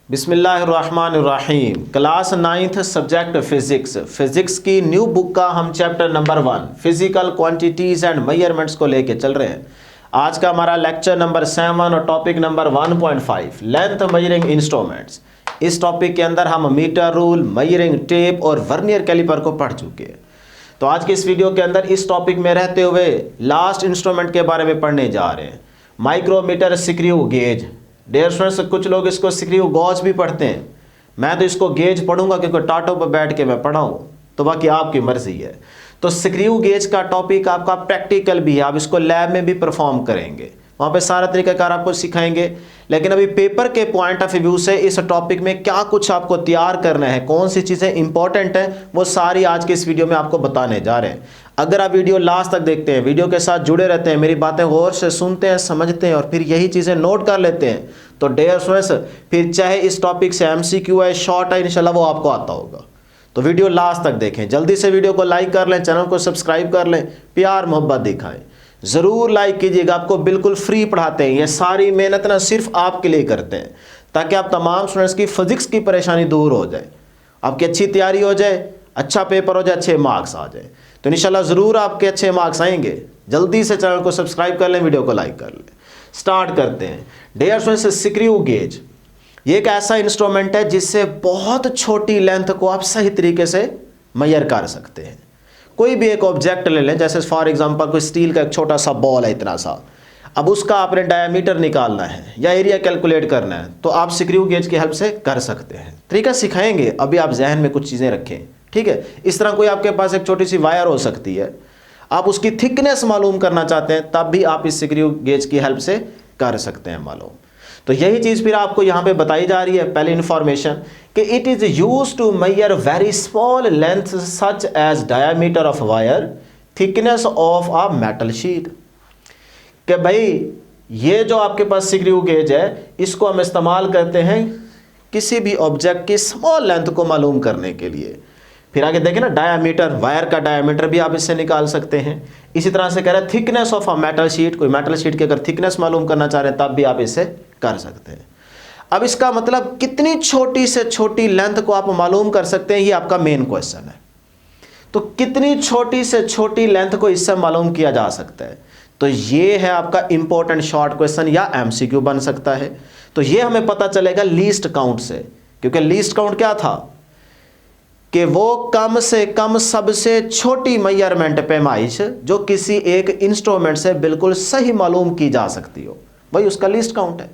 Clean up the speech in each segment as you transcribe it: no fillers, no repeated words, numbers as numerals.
बिस्मिल्लाहिर्रहमानिर्रहीम। Class 9th subject physics की new book का हम chapter number 1 physical quantities and measurements को लेके चल रहे हैं। आज का हमारा लेक्चर नंबर 7 और topic number 1.5 length measuring instruments. इस टॉपिक के अंदर हम मीटर रूल, मेजरिंग टेप और वर्नियर कैलिपर को पढ़ चुके हैं। तो आज के इस वीडियो के अंदर इस टॉपिक में रहते हुए लास्ट इंस्ट्रूमेंट के बारे में पढ़ने जा रहे हैं, micrometer screw gauge. Dear students, कुछ लोग इसको स्क्रू गॉज भी पढ़ते हैं, मैं तो इसको गेज पढ़ूंगा क्योंकि टाटो पर बैठ के मैं पढ़ा हूँ, तो बाकी आपकी मर्जी है। तो स्क्रू गेज का टॉपिक आपका प्रैक्टिकल भी है, आप इसको लैब में भी परफॉर्म करेंगे, वहाँ पे सारा तरीकाकार आपको सिखाएंगे। लेकिन अभी पेपर के पॉइंट ऑफ व्यू से इस टॉपिक में क्या कुछ आपको तैयार करना है, कौन सी चीज़ें इंपॉर्टेंट हैं, वो सारी आज के इस वीडियो में आपको बताने जा रहे हैं। अगर आप वीडियो लास्ट तक देखते हैं, वीडियो के साथ जुड़े रहते हैं, मेरी बातें गौर से सुनते हैं, समझते हैं और फिर यही चीज़ें नोट कर लेते हैं, तो डियर स्टूडेंट्स फिर चाहे इस टॉपिक से एमसीक्यू है, शॉर्ट है, इंशाल्लाह वो आपको आता होगा। तो वीडियो लास्ट तक देखें, जल्दी से वीडियो को लाइक कर लें, चैनल को सब्सक्राइब कर लें, प्यार मोहब्बत दिखाएं, ज़रूर लाइक कीजिएगा। आपको बिल्कुल फ्री पढ़ाते हैं, ये सारी मेहनत ना सिर्फ आपके लिए करते हैं ताकि आप तमाम स्टूडेंट्स की फिजिक्स की परेशानी दूर हो जाए, आपकी अच्छी तैयारी हो जाए, अच्छा पेपर हो जाए, अच्छे मार्क्स आ जाए। तो इंशाल्लाह ज़रूर आपके अच्छे मार्क्स आएंगे। जल्दी से चैनल को सब्सक्राइब कर लें, वीडियो को लाइक कर लें। स्टार्ट करते हैं। डियर स्टूडेंट्स, स्क्रू गेज ये एक ऐसा इंस्ट्रूमेंट है जिससे बहुत छोटी लेंथ को आप सही तरीके से मेजर कर सकते हैं। कोई भी एक ऑब्जेक्ट ले लें, जैसे फॉर एग्जांपल कोई स्टील का एक छोटा सा बॉल है इतना सा, अब उसका आपने डायमीटर निकालना है या एरिया कैलकुलेट करना है, तो आप स्क्रू गेज की हेल्प से कर सकते हैं। तरीका सिखाएंगे, अभी आप जहन में कुछ चीज़ें रखें, ठीक है। इस तरह कोई आपके पास एक छोटी सी वायर हो सकती है, आप उसकी थिकनेस मालूम करना चाहते हैं, तब भी आप इस स्क्रू गेज की हेल्प से कर सकते हैं मालूम। तो यही चीज़ फिर आपको यहाँ पे बताई जा रही है। पहले इन्फॉर्मेशन कि it is use to measure very small length such as diameter of wire, thickness of a metal sheet. कि भाई ये जो आपके पास स्क्रू गेज है, इसको हम इस्तेमाल करते हैं किसी भी ऑब्जेक्ट की स्मॉल लेंथ को मालूम करने के लिए। फिर आगे देखें ना, डायामीटर, वायर का डायामीटर भी आप इससे निकाल सकते हैं। इसी तरह से कह रहे हैं thickness of a metal sheet, कोई मेटल शीट की अगर थिकनेस मालूम करना चाह रहे हैं तब भी आप इससे कर सकते हैं। अब इसका मतलब कितनी छोटी से छोटी लेंथ को आप मालूम कर सकते हैं, ये आपका मेन क्वेश्चन है। तो कितनी छोटी से छोटी लेंथ को इससे मालूम किया जा सकता है, तो ये है आपका इंपॉर्टेंट शॉर्ट क्वेश्चन या एमसीक्यू बन सकता है। तो ये हमें पता चलेगा लीस्ट काउंट से, क्योंकि लीस्ट काउंट क्या था कि वो कम से कम सबसे छोटी मेजरमेंट पैमाइश जो किसी एक इंस्ट्रूमेंट से बिल्कुल सही मालूम की जा सकती हो, वही उसका लीस्ट काउंट है।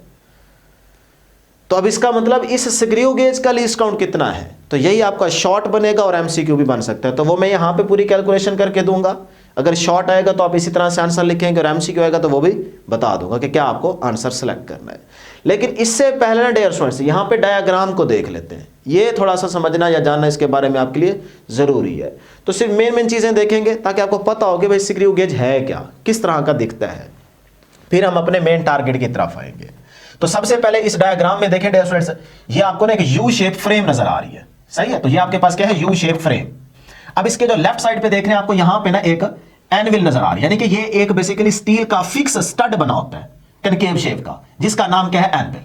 तो अब इसका मतलब इस स्क्रू गेज का लीस्ट काउंट कितना है, तो यही आपका शॉर्ट बनेगा और एमसीक्यू भी बन सकता है। तो वो मैं यहाँ पे पूरी कैलकुलेशन करके दूंगा। अगर शॉर्ट आएगा तो आप इसी तरह से आंसर लिखेंगे और एमसीक्यू आएगा तो वो भी बता दूंगा कि क्या आपको आंसर सेलेक्ट करना है। लेकिन इससे पहले ना डियर स्टूडेंट्स, यहाँ पे डायग्राम को देख लेते हैं। ये थोड़ा सा समझना या जानना इसके बारे में आपके लिए ज़रूरी है। तो सिर्फ मेन चीज़ें देखेंगे ताकि आपको पता हो कि भाई स्क्रू गेज है क्या, किस तरह का दिखता है, फिर हम अपने मेन टारगेट की तरफ आएंगे। तो सबसे पहले इस डायग्राम में देखें डियर स्टूडेंट्स, ये आपको ना एक यू शेप फ्रेम नजर आ रही है, सही है। तो ये आपके पास क्या है, यू शेप फ्रेम। अब इसके जो लेफ्ट साइड पे देख रहे हैं आपको यहाँ पे ना एक एनविल नजर आ रही है, यानी कि ये एक बेसिकली स्टील का फिक्स स्टड बना होता है कनकेव शेप का, जिसका नाम क्या है, एनविल,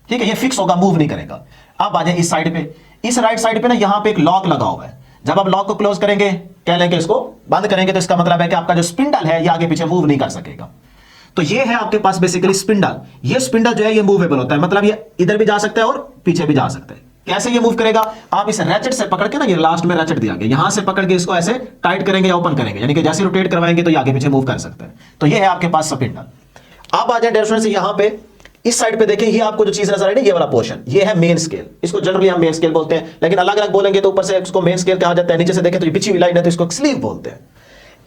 ठीक है। ये फिक्स होगा, मूव नहीं करेगा। अब आ जाए इस साइड पे, इस राइट साइड पे ना यहाँ पे एक लॉक लगा हुआ है। जब आप लॉक को क्लोज करेंगे, कह लेंगे इसको बंद करेंगे, तो इसका मतलब है कि आपका जो स्पिंडल है ये आगे पीछे मूव नहीं कर सकेगा। तो ये है आपके पास बेसिकली स्पिंडल। ये स्पिंडल जो है ये मूवेबल होता है, मतलब ये इधर भी जा सकता है और पीछे भी जा सकता है। कैसे ये मूव करेगा, आप इस रैचेट से पकड़ के ना, ये लास्ट में रैचेट दिया गया, यहां से पकड़ के इसको ऐसे टाइट करेंगे या ओपन करेंगे, यानी कि जैसे रोटेट करवाएंगे तो ये आगे पीछे मूव कर सकता है। तो ये है आपके पास स्पिंडल। अब आ जाए डियर स्टूडेंट्स, यहाँ पे इस साइड पे देखें, ये आपको जो चीज नजर आ रही है, ये वाला पोर्शन, ये है मेन स्केल। इसको जनरली हम मेन स्केल बोलते हैं, लेकिन अलग अलग बोलेंगे तो ऊपर से इसको मेन स्केल कहा जाता है, नीचे से देखें तो ये पिछली लाइन है तो इसको स्लीव बोलते हैं।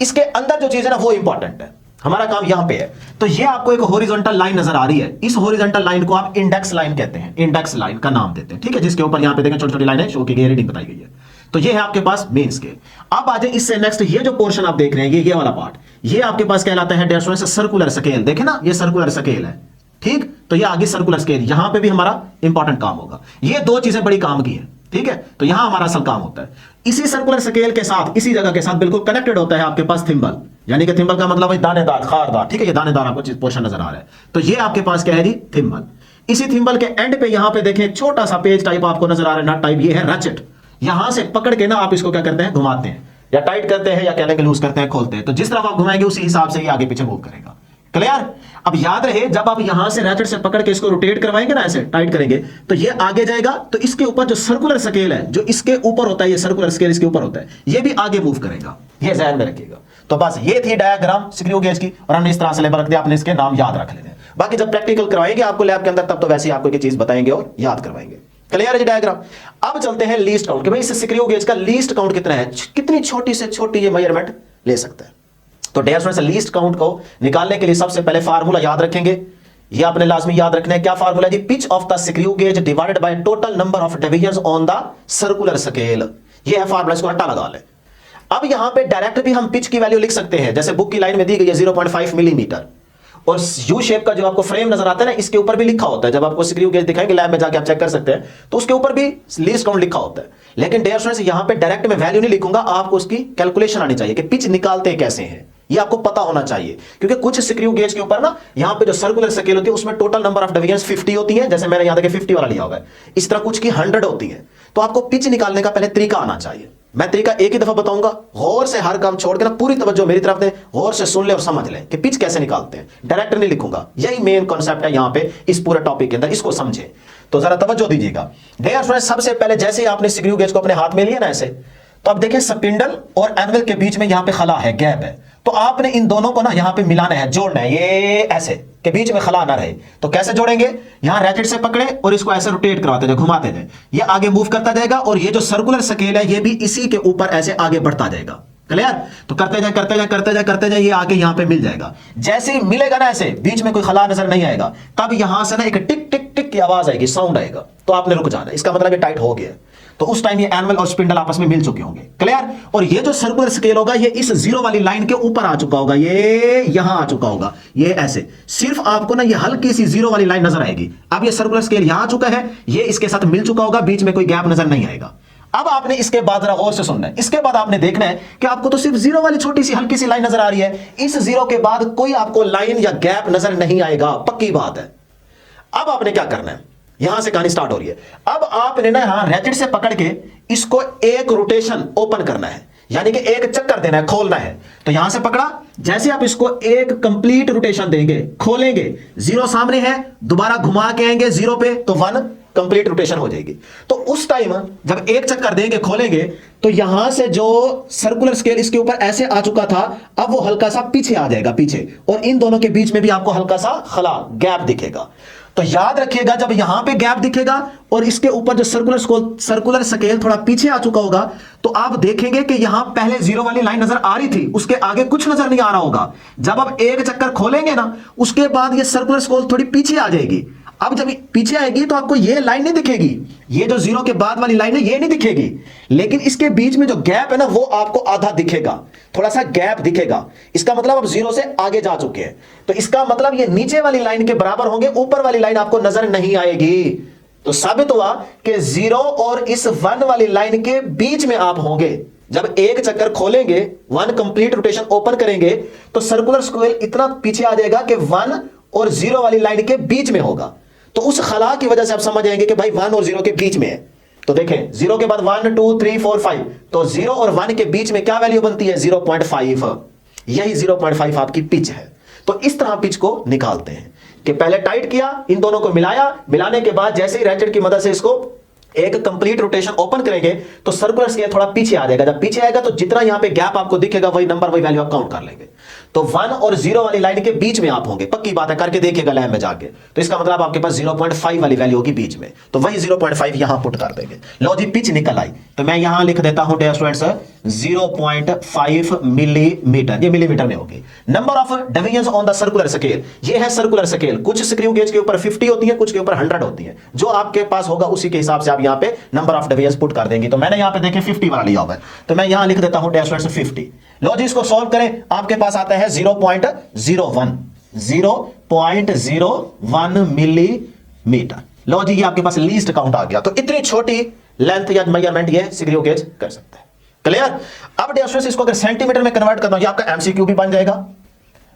इसके अंदर जो चीज है ना वो इंपॉर्टेंट है, हमारा काम यहां पे है। तो ये आपको एक हॉरिजॉन्टल लाइन नजर आ रही है, इस हॉरिजॉन्टल लाइन को आप इंडेक्स लाइन कहते हैं, इंडेक्स लाइन का नाम देते हैं, ठीक है। जिसके ऊपर यहां पे देखें छोटी छोटी लाइन है, शो की गई, रीडिंग बताई गई है। तो ये है आपके पास मेन स्केल। अब आ जाए इससे नेक्स्ट, ये जो पोर्शन आप देख रहे हैं, ये वाला पार्ट, ये आपके पास कहलाता है डियर स्टूडेंट्स सर्कुलर स्केल। देखें ना, ये सर्कुलर स्केल है, ठीक। तो ये आगे सर्कुलर स्केल, यहां पे भी हमारा इंपॉर्टेंट काम होगा। ये दो चीजें बड़ी काम की है, ठीक है। तो यहां हमारा असल काम होता है। इसी सर्कुलर स्केल के साथ, इसी जगह के साथ बिल्कुल कनेक्टेड होता है आपके पास थिम्बल, यानी कि थिम्बल का मतलब है दानेदार, खारदार, ठीक है। ये दानेदार आपको पोर्शन नजर आ रहा है, तो ये आपके पास क्या है जी, थिम्बल। इसी थिम्बल के एंड पे यहां पे देखें छोटा सा पेज टाइप आपको नजर आ रहा है, नट टाइप, ये है रैचेट। यहां से पकड़ के ना आप इसको क्या करते हैं, घुमाते हैं, या टाइट करते हैं, या कहने के लूज करते हैं, खोलते हैं। तो जिस तरफ आप घुमाएंगे उसी हिसाब से ये आगे पीछे मूव करेगा। क्लियर? अब याद रहे जब आप यहां से रैचेट से पकड़ के इसको रोटेट करवाएंगे ना, ऐसे टाइट करेंगे, तो ये आगे जाएगा, तो इसके ऊपर जो सर्कुलर स्केल है, जो इसके ऊपर होता है, ये सर्कुलर स्केल इसके ऊपर होता है, ये भी आगे मूव करेगा। ये ध्यान में रखिएगा। तो बस ये थी डायग्राम स्क्रू गेज की, और हमने इस तरह से लेबल रख दिया, आपने इसके नाम याद रख लेने। बाकी जब प्रैक्टिकल करवाएंगे आपको लैब के अंदर, तब तो वैसे ही आपको ये चीज बताएंगे और याद करवाएंगे। क्लियर है जी डायग्राम? अब चलते हैं लीस्ट काउंट, कि भाई इस स्क्रू गेज का लीस्ट काउंट कितना है, कितनी छोटी से छोटी ये मेजरमेंट ले सकता है। तो डियर स्टूडेंट्स, लीस्ट काउंट को निकालने के लिए सबसे पहले फार्मूला याद रखेंगे। ये आपने लाजमी याद रखना है। क्या फार्मूला जी? Pitch of the screw gauge divided by total number of divisions on the circular scale. ये है फार्मूला, इसको रट्टा लगा लें। अब यहां पे डायरेक्ट भी हम पिच की वैल्यू लिख सकते हैं, जैसे बुक की लाइन में दी गई है 0.5 मिलीमीटर, और यू शेप का जो आपको फ्रेम नजर आता है ना, इसके ऊपर भी लिखा होता है। जब आपको स्क्रू गेज दिखाएंगे लैब में जाके आप चेक कर सकते हैं, तो उसके ऊपर भी लीस्ट काउंट लिखा होता है। लेकिन डियर स्टूडेंट्स, यहां पे डायरेक्ट में वैल्यू नहीं लिखूंगा, आपको उसकी कैलकुलेशन आनी चाहिए कि पिच निकालते कैसे हैं, ये आपको पता होना चाहिए। क्योंकि कुछ स्क्रू गेज के ऊपर ना, यहां पे जो सर्कुलर स्केल होती है उसमें टोटल नंबर ऑफ डिवीजंस 50 होती है, जैसे मैंने यहां देखिए 50 वाला लिया होगा। इस तरह कुछ की 100 होती है। तो आपको पिच निकालने का पहले तरीका आना चाहिए। मैं तरीका एक ही दफा बताऊंगा, गौर से हर काम छोड़ के ना पूरी तवज्जो मेरी तरफ दें, गौर से सुन ले और समझ लें कि पिच कैसे निकालते हैं। डायरेक्ट नहीं लिखूंगा, यही मेन कॉन्सेप्ट है यहां पे इस पूरे टॉपिक के अंदर, इसको समझें। तो जरा तवज्जो दीजिएगा। डियर स्टूडेंट्स, सबसे पहले जैसे ही आपने स्क्रू गेज को अपने हाथ में लिया ना ऐसे, तो अब देखें स्पिंडल और एनवल के बीच में यहां पे खला है, गैप है। तो आपने इन दोनों को ना यहां पे मिलाना है, जोड़ना है, ये ऐसे के बीच में खला ना रहे। तो कैसे जोड़ेंगे? यहां रैचेट से पकड़े और इसको ऐसे रोटेट करवाते जाए, घुमाते जाए, ये आगे मूव करता जाएगा, और ये जो सर्कुलर स्केल है ये भी इसी के ऊपर ऐसे आगे बढ़ता जाएगा। क्लियर? तो करते जाए करते जाए करते जाए करते जाए, ये आगे यहां पे मिल जाएगा। जैसे ही मिलेगा ना ऐसे, बीच में कोई खला नजर नहीं आएगा, तब यहां से ना एक टिक टिक टिक की आवाज आएगी, साउंड आएगा, तो आपने रुक जाना। इसका मतलब ये टाइट हो गया। तो उस टाइम ये एनवल और स्पिंडल आपस में मिल चुके होंगे। क्लियर? और ये जो सर्कुलर स्केल होगा ये इस जीरो वाली लाइन के ऊपर आ चुका होगा, ये यहां आ चुका होगा, ये ऐसे। सिर्फ आपको ना ये हल्की सी जीरो वाली लाइन नजर आएगी। अब ये सर्कुलर स्केल यहां आ चुका है, ये इसके साथ मिल चुका होगा, बीच में कोई गैप नजर नहीं आएगा। अब आपने इसके बाद जरा गौर से सुनना है। इसके बाद आपने देखना है कि आपको तो सिर्फ जीरो वाली छोटी सी हल्की सी लाइन नजर आ रही है, इस जीरो के बाद कोई आपको लाइन या गैप नजर नहीं आएगा, पक्की बात है। अब आपने क्या करना है, यहां से कहानी स्टार्ट हो रही है। अब आपने ना यहां रैचेट से पकड़ के इसको एक रोटेशन ओपन करना है, यानी कि एक चक्कर देना है, खोलना है। तो यहां से पकड़ा, जैसे आप इसको एक कंप्लीट रोटेशन देंगे, खोलेंगे, जीरो सामने है, दोबारा घुमा के आएंगे जीरो पे, तो 1 कंप्लीट रोटेशन हो जाएगी। तो उस टाइम जब एक चक्कर देंगे, खोलेंगे, तो यहां से जो सर्कुलर स्केल इसके ऊपर ऐसे आ चुका था, अब वो हल्का सा पीछे आ जाएगा, पीछे, और इन दोनों के बीच में भी आपको हल्का सा खला, गैप दिखेगा। तो याद रखिएगा, जब यहां पे गैप दिखेगा और इसके ऊपर जो सर्कुलर स्केल थोड़ा पीछे आ चुका होगा, तो आप देखेंगे कि यहां पहले जीरो वाली लाइन नजर आ रही थी, उसके आगे कुछ नजर नहीं आ रहा होगा। जब आप एक चक्कर खोलेंगे ना, उसके बाद ये सर्कुलर स्केल थोड़ी पीछे आ जाएगी। अब जब पीछे आएगी तो आपको ये लाइन नहीं दिखेगी, ये जो जीरो के बाद वाली लाइन है ये नहीं दिखेगी, लेकिन इसके बीच में जो गैप है ना, वो आपको आधा दिखेगा, थोड़ा सा गैप दिखेगा। इसका मतलब आप जीरो से आगे जा चुके हैं। तो इसका मतलब ये नीचे वाली लाइन के बराबर होंगे, ऊपर वाली लाइन आपको नजर नहीं आएगी। तो साबित हुआ कि जीरो और इस 1 वाली लाइन के बीच में आप होंगे। जब एक चक्कर खोलेंगे, 1 कंप्लीट रोटेशन ओपन करेंगे, तो सर्कुलर स्केल इतना पीछे आ जाएगा कि 1 और 0 वाली लाइन के बीच में होगा। तो उस खला की वजह से आप समझ जाएंगे कि भाई 1 और 0 के बीच में है। तो देखें, 0 के बाद 1 2 3 4 5, तो 0 और 1 के बीच में क्या वैल्यू बनती है? 0.5। यही 0.5 आपकी पिच है। तो इस तरह पिच को निकालते हैं कि पहले टाइट किया, इन दोनों को मिलाया, मिलाने के बाद जैसे ही रैचेट की मदद से इसको एक कंप्लीट रोटेशन ओपन करेंगे, तो सर्कुलर स्केल थोड़ा पीछे आ जाएगा। जब पीछे आएगा तो जितना यहां पे गैप आपको दिखेगा, वही नंबर, वही वैल्यू आप काउंट कर लेंगे। तो 1 और 0 वाली लाइन के बीच में आप होंगे, पक्की बात है, करके देखिएगा लैब में जाके। तो इसका मतलब आपके पास 0.5 वाली वैल्यू होगी बीच में, तो वही 0.5 यहां पुट कर देंगे। लो जी, पिच निकल आई। तो मैं यहां लिख देता हूं डियर स्टूडेंट्स 0.5 मिलीमीटर, ये मिलीमीटर में होगी। Number of divisions on the circular scale, ये है सर्कुलर स्केल। कुछ स्क्रू गेज के ऊपर 50 होती है, कुछ के ऊपर 100 होती है। जो आपके पास होगा उसी के हिसाब से आप यहां पे नंबर ऑफ डिवीजंस पुट कर देंगे। तो मैंने यहां पे देखें 50 वाला लिया हुआ है, तो मैं यहां लिख देता हूं डियर स्टूडेंट्स 50। लो जी, इसको सॉल्व करें, आपके पास आता है 0.01 मिलीमीटर। लो जी, ये आपके पास लीस्ट काउंट आ गया। तो इतनी छोटी लेंथ या मेजरमेंट ये स्क्रू गेज कर सकते हैं। क्लियर? अब डियर स्टूडेंट्स, इसको अगर सेंटीमीटर में कन्वर्ट करना हो, ये आपका एमसीक्यू भी बन जाएगा।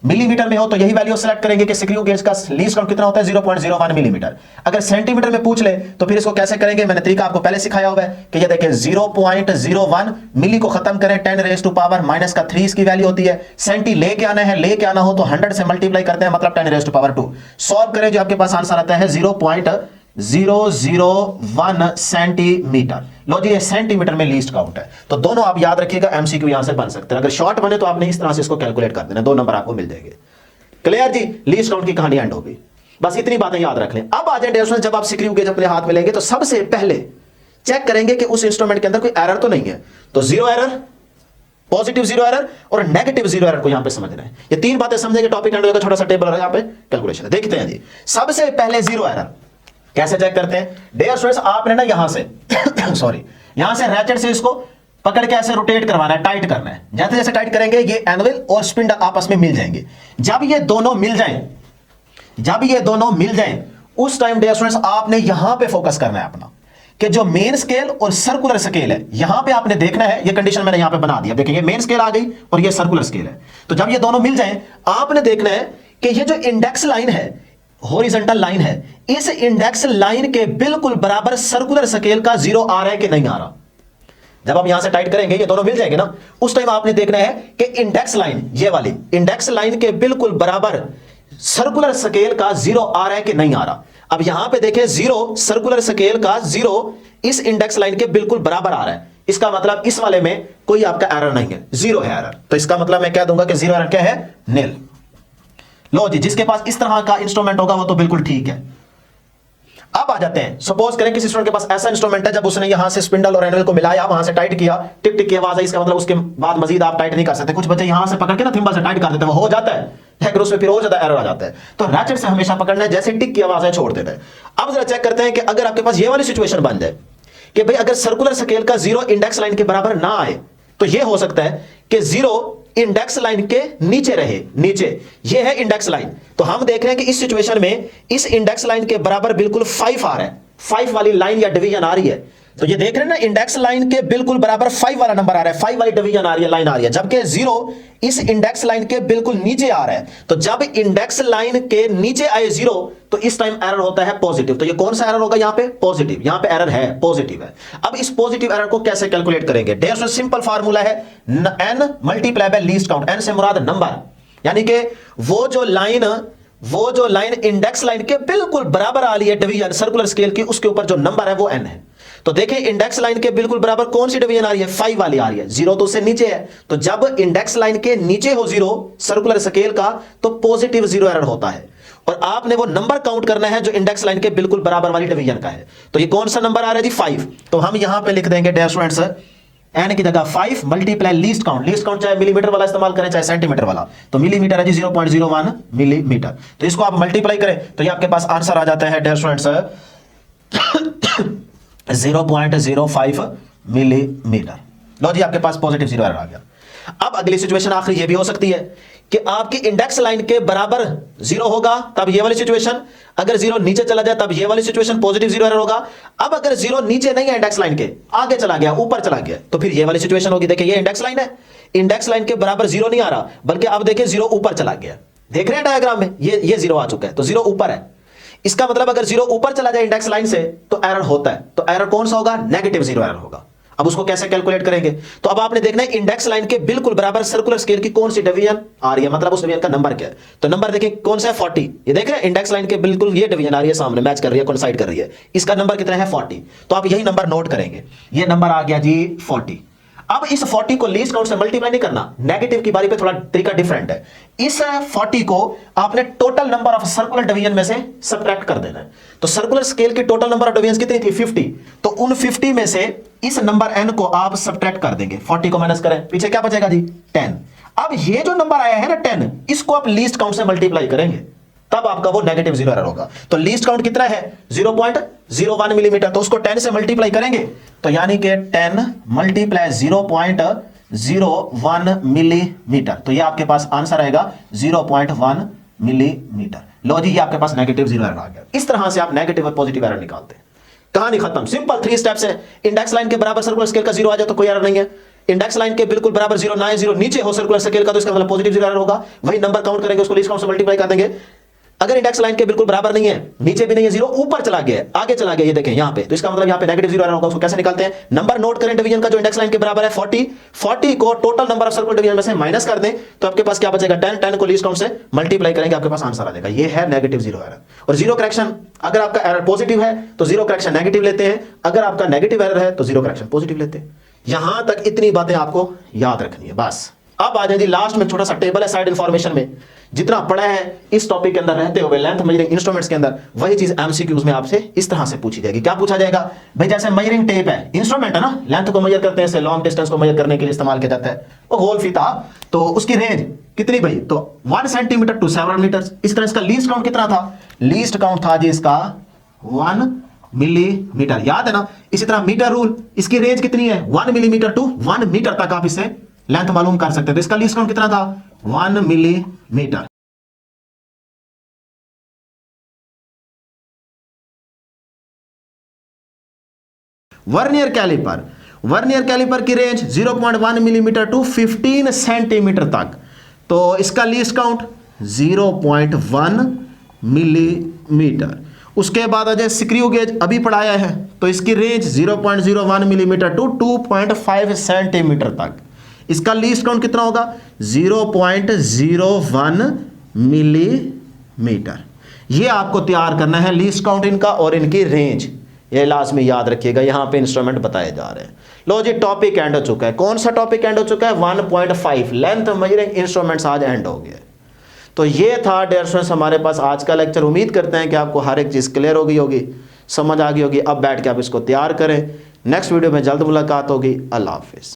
मिलीमीटर में हो तो यही वैल्यू सेलेक्ट करेंगे कि स्क्रू गेज का लीस्ट काउंट कितना होता है 0.01 मिलीमीटर। अगर सेंटीमीटर में पूछ ले तो फिर इसको कैसे करेंगे, मैंने तरीका आपको पहले सिखाया हुआ है कि ये देखिए 0.01 मिली को खत्म करें 10⁻³ इसकी वैल्यू होती है। सेंटी लेके आना है, लेके आना हो तो 100 से मल्टीप्लाई करते हैं, मतलब 10⁻²। सॉल्व करें जो आपके पास आंसर आता है 0.001 सेंटीमीटर। लो जी, ये सेंटीमीटर में लीस्ट काउंट है। तो दोनों आप याद रखिएगा, एमसीक्यू यहां से बन सकते हैं। अगर शॉर्ट बने तो आपने इस तरह से इसको कैलकुलेट कर देना, 2 नंबर आपको मिल जाएंगे। क्लियर जी, लीस्ट काउंट की कहानी एंड होगी। बस इतनी बातें याद रख लें। अब आ जाए डियर स्टूडेंट, जब आप स्क्रू गेज अपने हाथ में लेंगे तो सबसे पहले चेक करेंगे कि उस इंस्ट्रूमेंट के अंदर कोई एरर तो नहीं है। तो 0 एरर, पॉजिटिव 0 एरर और नेगेटिव 0 एरर को यहां पे समझना है। ये 3 बातें समझेंगे, टॉपिक एंड होगा। छोटा सा टेबल यहां पे कैलकुलेशन देखते हैं जी। सबसे पहले 0 एरर कैसे चेक करते हैं डियर स्टूडेंट्स, आपने ना यहां से सॉरी यहां से रैचेट से इसको पकड़ के ऐसे रोटेट करवाना है, टाइट करना है। जैसे जैसे टाइट करेंगे ये एनविल और स्पिंडल आपस में मिल जाएंगे। जब ये दोनों मिल जाएं उस टाइम डियर स्टूडेंट्स आपने यहां पे फोकस करना है अपना, कि जो मेन स्केल और सर्कुलर स्केल है यहां पे आपने देखना है। ये कंडीशन मैंने यहां पे बना दिया, देखिए ये मेन स्केल आ गई और ये सर्कुलर स्केल है। तो जब ये दोनों मिल जाएं आपने देखना है कि ये जो इंडेक्स लाइन है, हॉरिजॉन्टल लाइन है, इस इंडेक्स लाइन के बिल्कुल बराबर सर्कुलर स्केल का 0 आ रहा है कि नहीं आ रहा। जब आप यहां से टाइट करेंगे ये दोनों मिल जाएंगे ना, उस टाइम आपने देखना है कि इंडेक्स लाइन, ये वाली इंडेक्स लाइन के बिल्कुल बराबर सर्कुलर स्केल का 0 आ रहा है कि नहीं आ रहा। अब यहां पे देखें 0 सर्कुलर स्केल का 0 इस इंडेक्स लाइन के बिल्कुल बराबर आ रहा है। इसका मतलब इस वाले में कोई आपका एरर नहीं है, 0 है एरर। तो इसका मतलब मैं कह दूंगा कि 0 एरर क्या है, निल। लो जी, जिसके पास इस तरह का इंस्ट्रूमेंट होगा वो तो बिल्कुल ठीक है। अब आ जाते हैं, सपोज करें किसी स्टूडेंट के पास ऐसा इंस्ट्रूमेंट है, जब उसने यहां से स्पिंडल और एनविल को मिलाया, वहां से टाइट किया, टिक टिक की आवाज आई, इसका मतलब उसके बाद मजीद आप टाइट नहीं कर सकते। कुछ बच्चे यहां से पकड़ के ना थिम्बल से टाइट कर देते हैं, वो हो जाता है, लेकिन उसमें फिर और ज्यादा एरर आ जाता है। तो रैचेट से हमेशा पकड़ना है, जैसे टिक की आवाज है छोड़ देना है। अब जरा चेक करते हैं कि अगर आपके पास ये वाली सिचुएशन बन जाए कि भाई अगर सर्कुलर स्केल का 0 इंडेक्स लाइन के बराबर ना आए, तो ये हो सकता है कि 0 इंडेक्स लाइन के नीचे रहे। नीचे ये है इंडेक्स लाइन, तो हम देख रहे हैं कि इस सिचुएशन में इस इंडेक्स लाइन के बराबर बिल्कुल 5 आ रहा है, 5 वाली लाइन या डिवीजन आ रही है। तो ये देख रहे हैं ना, इंडेक्स लाइन के बिल्कुल बराबर 5 वाला नंबर आ रहा है, 5 वाली डिवीजन आ रही है, लाइन आ रही है, जबकि 0 इस इंडेक्स लाइन के बिल्कुल नीचे आ रहा है। तो जब इंडेक्स लाइन के नीचे आए 0 तो इस टाइम एरर होता है पॉजिटिव। तो ये कौन सा एरर होगा, यहां पे पॉजिटिव, यहां पे एरर है पॉजिटिव है। अब इस पॉजिटिव एरर को कैसे कैलकुलेट करेंगे, डेयर सिंपल फार्मूला है n multiply by least count. n से मुराद नंबर, यानी कि वो जो लाइन इंडेक्स लाइन के बिल्कुल बराबर आ रही है डिवीजन सर्कुलर स्केल की, उसके ऊपर जो नंबर है वो n है। तो देखिए इंडेक्स लाइन के बिल्कुल बराबर कौन सी डिवीजन आ रही है, 5 वाली आ रही है, 0 तो उससे नीचे है। तो जब इंडेक्स लाइन के नीचे हो 0 सर्कुलर स्केल का, तो पॉजिटिव 0 एरर होता है। और आपने वो नंबर काउंट करना है जो इंडेक्स लाइन के बिल्कुल बराबर वाली डिवीजन का है। तो ये कौन सा नंबर आ रहा है जी, 5। तो हम यहां पे लिख देंगे डियर स्टूडेंट्स, n की जगह 5 multiply least count. Least count चाहे मिलीमीटर वाला इस्तेमाल करें चाहे सेंटीमीटर वाला, तो मिलीमीटर है जी 0.01 मिलीमीटर। तो इसको आप मल्टीप्लाई करें तो ये आपके पास आंसर आ जाता है डियर स्टूडेंट्स 0.05 मिलीमीटर। लो जी, आपके पास पॉजिटिव 0 एरर आ गया। अब अगली सिचुएशन आखिरी ये भी हो सकती है कि आपकी इंडेक्स लाइन के बराबर 0 होगा, तब ये वाली सिचुएशन। अगर 0 नीचे चला जाए तब ये वाली सिचुएशन, पॉजिटिव 0 एरर होगा। अब अगर 0 नीचे नहीं है इंडेक्स लाइन के, आगे चला गया, ऊपर चला गया, तो फिर ये वाली सिचुएशन होगी। देखिए ये इंडेक्स लाइन है, इंडेक्स लाइन के बराबर 0 नहीं आ रहा, बल्कि अब देखिए 0 ऊपर चला गया। देख रहे हैं डायग्राम में, ये 0 आ चुका है, तो 0 ऊपर है। इसका मतलब अगर 0 ऊपर चला जाए इंडेक्स लाइन से तो एरर होता है। तो एरर कौन सा होगा, नेगेटिव 0 एरर होगा। अब उसको कैसे कैलकुलेट करेंगे, तो अब आपने देखना है इंडेक्स लाइन के बिल्कुल बराबर सर्कुलर स्केल की कौन सी डिवीजन आ रही है, मतलब उस डिवीजन का नंबर क्या है। तो नंबर देखिए कौन सा है, 40। ये देख रहे हैं इंडेक्स लाइन के बिल्कुल ये डिवीजन आ रही है, सामने मैच कर रही है, कोइंसाइड कर रही है। इसका नंबर कितना है, 40। तो आप यही नंबर नोट करेंगे, ये नंबर आ गया जी 40। अब इस 40 को लीस्ट काउंट से मल्टीप्लाई नहीं करना, नेगेटिव की बारी पे थोड़ा तरीका डिफरेंट है। इस 40 को आपने total number of circular division में से सब्ट्रैक्ट कर देना है। तो सर्कुलर स्केल की टोटल नंबर ऑफ डिवीजन कितनी थी, 50। तो उन 50 में से इस नंबर n को आप सब्ट्रैक्ट कर देंगे, 40 को माइनस करें, पीछे क्या बचेगा जी, 10। अब ये जो नंबर आया है ना 10, इसको आप लीस्ट काउंट से मल्टीप्लाई करेंगे, तब आपका वो नेगेटिव 0 एरर होगा। तो लीस्ट काउंट कितना है, 0.01 मिलीमीटर। तो उसको 10 से मल्टीप्लाई करेंगे, तो यानी कि 10 मल्टीप्लाई 0.01 मिलीमीटर, तो ये आपके पास आंसर आएगा 0.1 मिलीमीटर। लो जी, ये आपके पास नेगेटिव 0 एरर आ गया। इस तरह से आप नेगेटिव और पॉजिटिव एरर निकालते हैं। कहानी खत्म, सिंपल 3 स्टेप्स है। इंडेक्स लाइन के बराबर सर्कुलर स्केल का 0 आ जाए तो कोई एरर नहीं है। इंडेक्स लाइन के बिल्कुल बराबर 0 ना 0 नीचे हो सर्कुलर स्केल का तो इसका मतलब पॉजिटिव जीरो एरर होगा। वही नंबर काउंट करेंगे, उसको लीस्ट काउंट से मल्टीप्लाई कर देंगे। अगर इंडेक्स लाइन के बिल्कुल बराबर नहीं है, नीचे भी नहीं है 0, ऊपर चला गया है, आगे चला गया, ये देखें यहां पे, तो इसका मतलब यहां पे नेगेटिव जीरो एरर होगा। उसको कैसे निकालते हैं? नंबर नोट करें डिवीजन का जो इंडेक्स लाइन के बराबर है 40 को total number of circular division में से माइनस कर दें तो आपके पास क्या बचेगा 10 को लीस्ट काउंट से मल्टीप्लाई करेंगे, आपके पास आंसर आ जाएगा। ये है नेगेटिव जीरो एरर। और जीरो करेक्शन, अगर आपका एरर पॉजिटिव है तो जीरो करेक्शन नेगेटिव लेते हैं, अगर आपका नेगेटिव एरर है तो जीरो करेक्शन पॉजिटिव लेते हैं। यहां तक इतनी बातें आपको याद रखनी है बस। अब आ जाए लास्ट में छोटा सा टेबल है साइड इंफॉर्मेशन में, जितना पढ़ा है इस टॉपिक के अंदर रहते हुए लेंथ मेजरिंग इंस्ट्रूमेंट्स के अंदर, वही चीज एमसीक्यूज में आपसे इस तरह से पूछी जाएगी। क्या पूछा जाएगा भाई? जैसे मेजरिंग टेप है, इंस्ट्रूमेंट है ना, लेंथ को मेजर करते हैं, इसे लॉन्ग डिस्टेंस को मेजर करने के लिए इस्तेमाल किया जाता है। वो गोल फीता, तो उसकी रेंज कितनी भाई? तो 1 सेंटीमीटर टू 7 मीटर। इस तरह इसका लीस्ट काउंट कितना था? लीस्ट काउंट था जी इसका 1 मिलीमीटर, याद है ना। इसी तरह मीटर रूल, इसकी रेंज कितनी है? 1 मिलीमीटर टू 1 मीटर तक आप इससे लेंथ मालूम कर सकते हैं। तो इसका लीस्ट काउंट कितना था? 1 millimetre. Vernier calliper, vernier calliper की रेंज 0.1 मिलीमीटर टू 15 सेंटीमीटर तक, तो इसका लीस्ट काउंट 0.1 मिलीमीटर। उसके बाद अजय स्क्रू गेज अभी पढ़ाया है, तो इसकी रेंज 0.01 मिलीमीटर टू 2.5 सेंटीमीटर तक, इसका लीस्ट काउंट कितना होगा? 0.01 मिलीमीटर। ये आपको तैयार करना है लीस्ट काउंट इनका और इनकी रेंज, ये लाजमी याद रखिएगा। यहां पे इंस्ट्रूमेंट बताए जा रहे हैं। लो जी, टॉपिक एंड हो चुका है। कौन सा टॉपिक एंड हो चुका है? 1.5 लेंथ मेजरिंग इंस्ट्रूमेंट्स आज एंड हो गया। तो ये था डियर स्टूडेंट्स हमारे पास आज का लेक्चर। उम्मीद करते हैं कि आपको हर एक चीज क्लियर हो गई होगी, समझ आ गई होगी। अब बैठ के आप इसको तैयार करें। नेक्स्ट वीडियो में जल्द मुलाकात होगी। अल्लाह हाफिज।